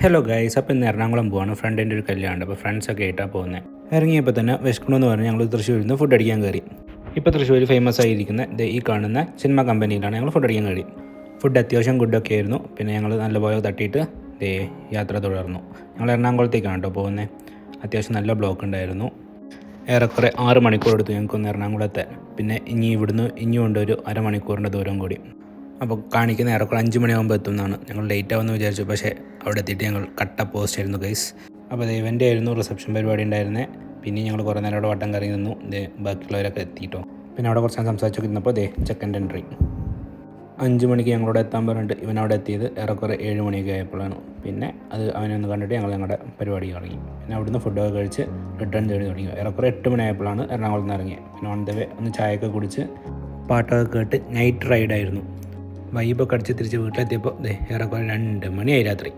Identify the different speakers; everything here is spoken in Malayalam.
Speaker 1: ഹലോ ഗൈസ്, അപ്പോൾ ഇന്ന് എറണാകുളം പോവാണ്. ഫ്രണ്ടിൻ്റെ ഒരു കല്യാണം. അപ്പോൾ ഫ്രണ്ട്സൊക്കെ ആയിട്ടാണ് പോകുന്നത്. ഇറങ്ങിയപ്പോൾ തന്നെ വിശക്കണമെന്ന് പറഞ്ഞ് ഞങ്ങൾ തൃശ്ശൂരിൽ നിന്ന് ഫുഡ് അടിക്കാൻ കയറി. ഇപ്പോൾ തൃശ്ശൂർ ഫേമസ് ആയിരിക്കുന്ന ഈ കാണുന്ന സിനിമ കമ്പനിയിലാണ് ഞങ്ങൾ ഫുഡ് അടിക്കാൻ കയറി. ഫുഡ് അത്യാവശ്യം ഗുഡൊക്കെ ആയിരുന്നു. പിന്നെ ഞങ്ങൾ നല്ലപോലെ തട്ടിയിട്ട് യാത്ര തുടർന്നു. ഞങ്ങൾ എറണാകുളത്തേക്കാണ് കേട്ടോ പോകുന്നത്. അത്യാവശ്യം നല്ല ബ്ലോക്ക് ഉണ്ടായിരുന്നു. ഏറെക്കുറെ 6 മണിക്കൂർ എടുത്തു ഞങ്ങൾക്കൊന്ന് എറണാകുളത്തെ. പിന്നെ ഇനിയും ഉണ്ട് ഒരു അരമണിക്കൂറിൻ്റെ ദൂരം കൂടി. അപ്പോൾ കാണിക്കുന്ന ഏറെക്കുറെ 5 മണിയാകുമ്പോൾ എത്തും എന്നാണ്. ഞങ്ങൾ ലേറ്റ് ആവുമെന്ന് വിചാരിച്ചു, പക്ഷേ അവിടെ എത്തിയിട്ട് ഞങ്ങൾ കട്ട പോസ്റ്റ് ആയിരുന്നു ഗൈസ്. അപ്പോൾ ഇവൻ്റെ ആയിരുന്നു റിസപ്ഷൻ പരിപാടി ഉണ്ടായിരുന്നത്. പിന്നെ ഞങ്ങൾ കുറേ നേരം അവിടെ വട്ടം കറങ്ങി നിന്നു. ബാക്കിയുള്ളവരൊക്കെ എത്തിയിട്ടോ. പിന്നെ അവിടെ കുറച്ച് സംസാരിച്ചൊക്കെ ഇരുന്നപ്പോൾ ചെക്കൻ്റെ എൻട്രി 5 മണിക്ക് ഞങ്ങളോട് എത്താൻ പറഞ്ഞിട്ട് ഇവനവിടെ എത്തിയത് ഏറെക്കുറെ 7 മണിയൊക്കെ ആയപ്പോഴാണ്. പിന്നെ അവനൊന്ന് കണ്ടിട്ട് ഞങ്ങളുടെ പരിപാടി തുടങ്ങി. പിന്നെ അവിടുന്ന് ഫുഡൊക്കെ കഴിച്ച് റിട്ടേൺ ചെയ്ത് തുടങ്ങി. ഏറെക്കുറെ 8 മണിയായപ്പോഴാണ് എറണാകുളത്ത് നിന്ന് ഇറങ്ങിയത്. പിന്നെ ഓൺ ദ വേ ഒന്ന് ചായയൊക്കെ കുടിച്ച് പാട്ടൊക്കെ കേട്ട് നൈറ്റ് റൈഡായിരുന്നു. വൈബൊക്കെ അടിച്ച് തിരിച്ച് വീട്ടിലെത്തിയപ്പോൾ ഏറെക്കുറെ 2 മണിയായി രാത്രി.